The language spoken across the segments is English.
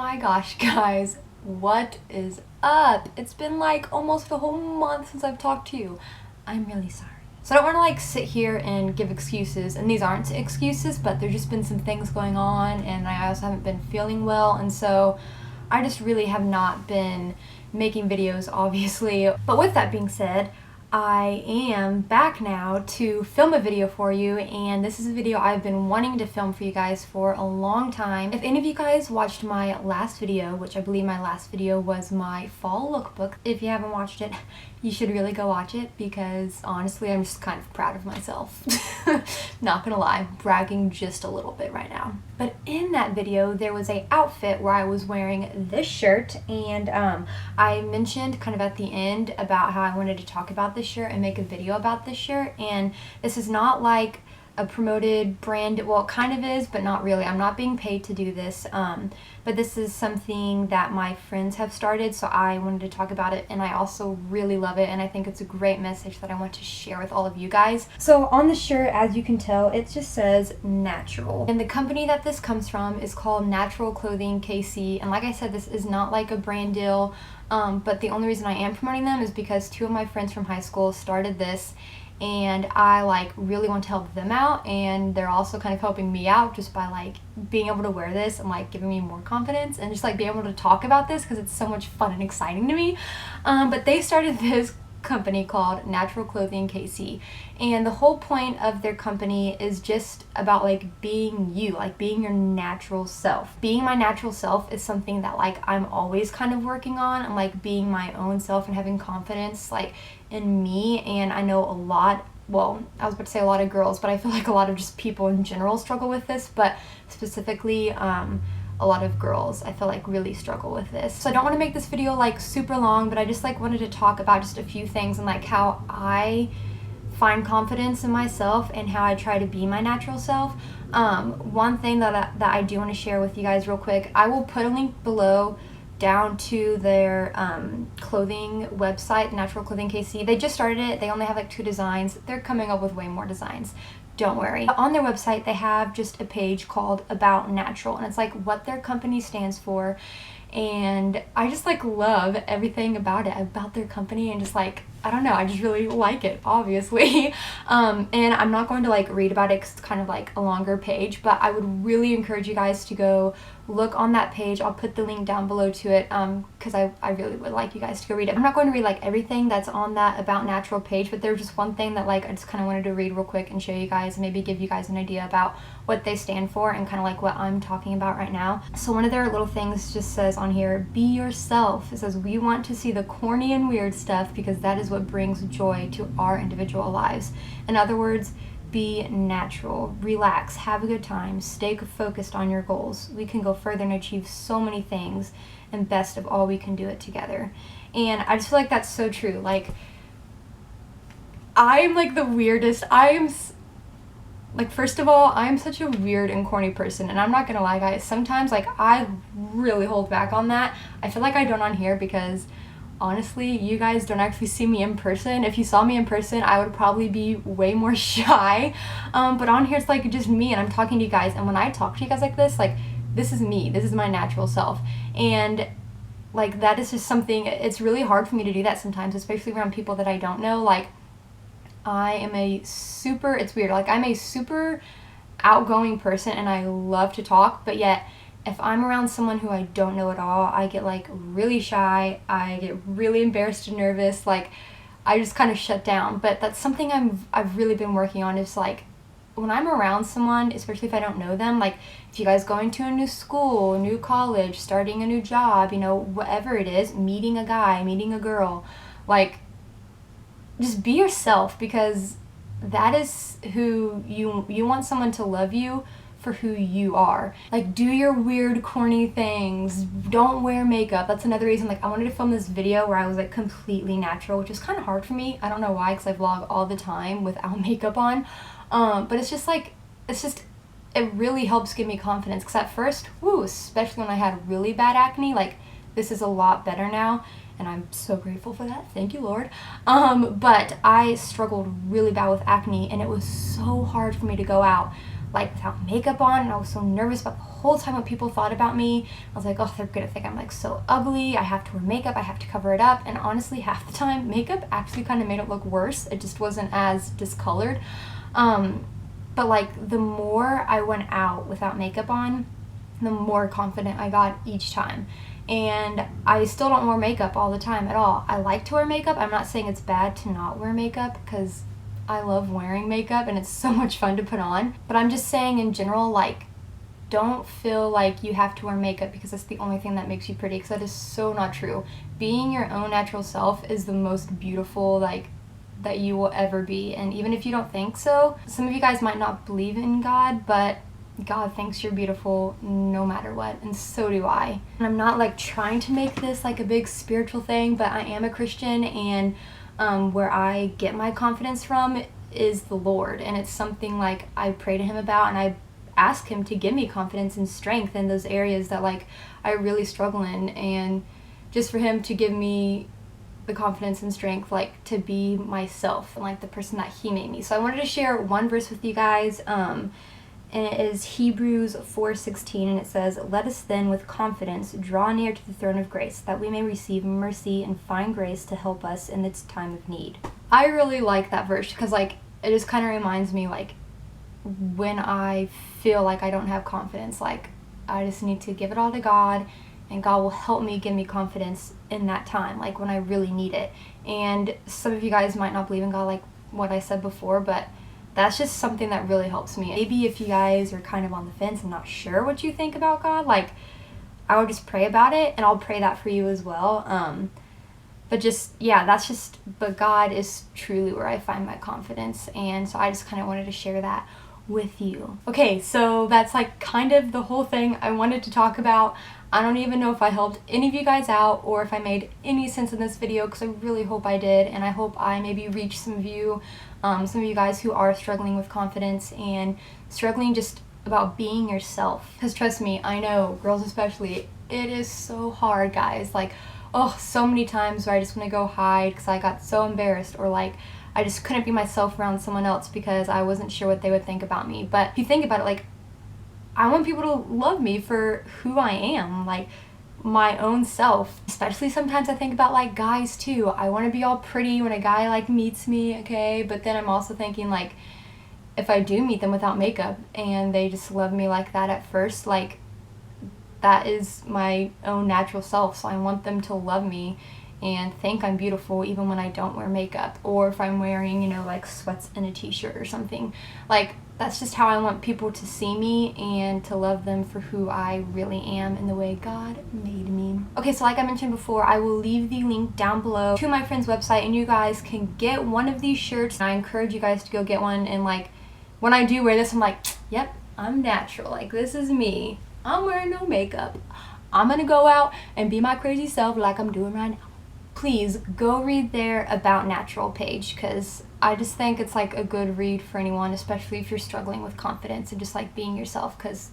My gosh, guys, what is up? It's been like almost a whole month since I've talked to you. I'm really sorry. So I don't want to like sit here and give excuses, and these aren't excuses, but there's just been some things going on, and I also haven't been feeling well, and so I just really have not been making videos, obviously. But with that being said, I am back now to film a video for you, and this is a video I've been wanting to film for you guys for a long time. If any of you guys watched my last video, which I believe my last video was my fall lookbook, if you haven't watched it, you should really go watch it because honestly I'm just kind of proud of myself. Not gonna lie, bragging just a little bit right now. But in that video there was a outfit where I was wearing this shirt, and I mentioned kind of at the end about how I wanted to talk about this shirt and make a video about this shirt, and this is not like a promoted brand. Well, it kind of is, but not really. I'm not being paid to do this, but this is something that my friends have started, so I wanted to talk about it, and I also really love it, and I think it's a great message that I want to share with all of you guys. So on the shirt, as you can tell, it just says natural, and the company that this comes from is called Natural Clothing KC, and like I said, this is not like a brand deal, but the only reason I am promoting them is because two of my friends from high school started this, and I like really want to help them out, and they're also kind of helping me out just by like being able to wear this and like giving me more confidence and just like being able to talk about this because it's so much fun and exciting to me. But they started this company called Natural Clothing KC, and the whole point of their company is just about like being you, like being your natural self. Being my natural self is something that like I'm always kind of working on. I'm like being my own self and having confidence like in me, and I know a lot, well, I was about to say a lot of girls, but I feel like a lot of just people in general struggle with this, but specifically a lot of girls I feel like really struggle with this. So I don't want to make this video like super long, but I just like wanted to talk about just a few things and like how I find confidence in myself and how I try to be my natural self. One thing that I do want to share with you guys real quick, I will put a link below down to their clothing website, Natural Clothing KC. They just started it. They only have like 2 designs. They're coming up with way more designs. Don't worry. On their website, they have just a page called About Natural, and it's like what their company stands for. And I just like love everything about it, about their company, and just like, I don't know, I just really like it, obviously. And I'm not going to like read about it because it's kind of like a longer page, but I would really encourage you guys to go look on that page. I'll put the link down below to it because I really would like you guys to go read it. I'm not going to read like everything that's on that About Natural page, but there's just one thing that like I just kind of wanted to read real quick and show you guys, maybe give you guys an idea about what they stand for and kind of like what I'm talking about right now. So one of their little things just says on here, be yourself. It says, we want to see the corny and weird stuff because that is what brings joy to our individual lives. In other words, be natural, relax, have a good time, stay focused on your goals. We can go further and achieve so many things, and best of all, we can do it together. And I just feel like that's so true. Like, I'm like the weirdest. Like, first of all, I'm such a weird and corny person, and I'm not gonna lie, guys, sometimes like I really hold back on that. I feel like I don't on here because honestly, you guys don't actually see me in person. If you saw me in person, I would probably be way more shy. But on here, it's like just me, and I'm talking to you guys. And when I talk to you guys like this is me. This is my natural self. And like that is just something, it's really hard for me to do that sometimes, especially around people that I don't know. Like, I am it's weird. Like, I'm a super outgoing person, and I love to talk, but yet if I'm around someone who I don't know at all, I get like really shy, I get really embarrassed and nervous, like I just kind of shut down. But that's something I've really been working on, is like when I'm around someone, especially if I don't know them, like if you guys going to a new school, new college, starting a new job, you know, whatever it is, meeting a guy, meeting a girl, like just be yourself, because that is who you want someone to love you for who you are. Like, do your weird corny things, don't wear makeup. That's another reason like I wanted to film this video where I was like completely natural, which is kind of hard for me. I don't know why, because I vlog all the time without makeup on, but it's just like, it really helps give me confidence, because at first, especially when I had really bad acne, like this is a lot better now, and I'm so grateful for that. Thank you, Lord. But I struggled really bad with acne, and it was so hard for me to go out like without makeup on, and I was so nervous about the whole time what people thought about me. I was like, oh, they're gonna think I'm like so ugly, I have to wear makeup, I have to cover it up. And honestly, half the time makeup actually kind of made it look worse. It just wasn't as discolored. But like the more I went out without makeup on, the more confident I got each time. And I still don't wear makeup all the time at all. I like to wear makeup. I'm not saying it's bad to not wear makeup, because I love wearing makeup and it's so much fun to put on. But I'm just saying in general, like, don't feel like you have to wear makeup because it's the only thing that makes you pretty, because that is so not true. Being your own natural self is the most beautiful, like, that you will ever be. And even if you don't think so, some of you guys might not believe in God, but God thinks you're beautiful no matter what, and so do I. And I'm not like trying to make this like a big spiritual thing, but I am a Christian, and where I get my confidence from is the Lord, and it's something like I pray to him about, and I ask him to give me confidence and strength in those areas that like I really struggle in, and just for him to give me the confidence and strength like to be myself and like the person that he made me. So I wanted to share one verse with you guys, and it is Hebrews 4:16, and it says, "Let us then with confidence draw near to the throne of grace, that we may receive mercy and find grace to help us in its time of need." I really like that verse because like it just kind of reminds me like when I feel like I don't have confidence, like I just need to give it all to God, and God will help me, give me confidence in that time, like when I really need it. And some of you guys might not believe in God, like what I said before, but that's just something that really helps me. Maybe if you guys are kind of on the fence and not sure what you think about God, like I would just pray about it, and I'll pray that for you as well. But just, yeah, but God is truly where I find my confidence, and so I just kind of wanted to share that with you. Okay, so that's like kind of the whole thing I wanted to talk about. I don't even know if I helped any of you guys out or if I made any sense in this video, because I really hope I did, and I hope I maybe reached some of you guys who are struggling with confidence and struggling just about being yourself. Because trust me, I know, girls especially, it is so hard, guys. Like, oh, so many times where I just want to go hide because I got so embarrassed, or like I just couldn't be myself around someone else because I wasn't sure what they would think about me. But if you think about it, like, I want people to love me for who I am, like my own self. Especially sometimes I think about like guys too. I want to be all pretty when a guy like meets me, okay? But then I'm also thinking like if I do meet them without makeup and they just love me like that at first, like that is my own natural self. So I want them to love me and think I'm beautiful even when I don't wear makeup, or if I'm wearing, you know, like sweats and a t-shirt or something. Like that's just how I want people to see me and to love them for who I really am and the way God made me. Okay, so like I mentioned before, I will leave the link down below to my friend's website, and you guys can get one of these shirts. I encourage you guys to go get one, and like when I do wear this, I'm like, yep, I'm natural. Like this is me. I'm wearing no makeup. I'm gonna go out and be my crazy self like I'm doing right now. Please go read their About Natural page, because I just think it's like a good read for anyone, especially if you're struggling with confidence and just like being yourself, because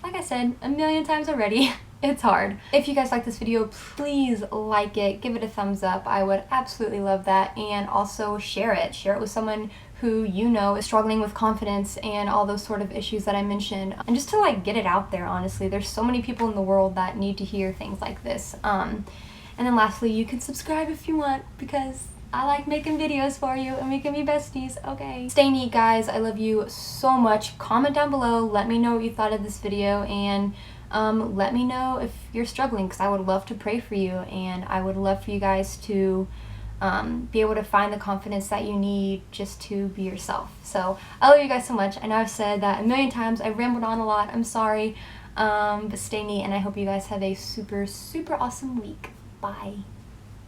like I said a million times already, it's hard. If you guys like this video, please like it, give it a thumbs up. I would absolutely love that. And also share it with someone who you know is struggling with confidence and all those sort of issues that I mentioned, and just to like get it out there. Honestly, there's so many people in the world that need to hear things like this. And then lastly, you can subscribe if you want, because I like making videos for you and we can be besties, okay? Stay neat, guys. I love you so much. Comment down below. Let me know what you thought of this video, and let me know if you're struggling, because I would love to pray for you, and I would love for you guys to be able to find the confidence that you need just to be yourself. So I love you guys so much. I know I've said that a million times. I rambled on a lot. I'm sorry. But stay neat, and I hope you guys have a super, super awesome week. Bye.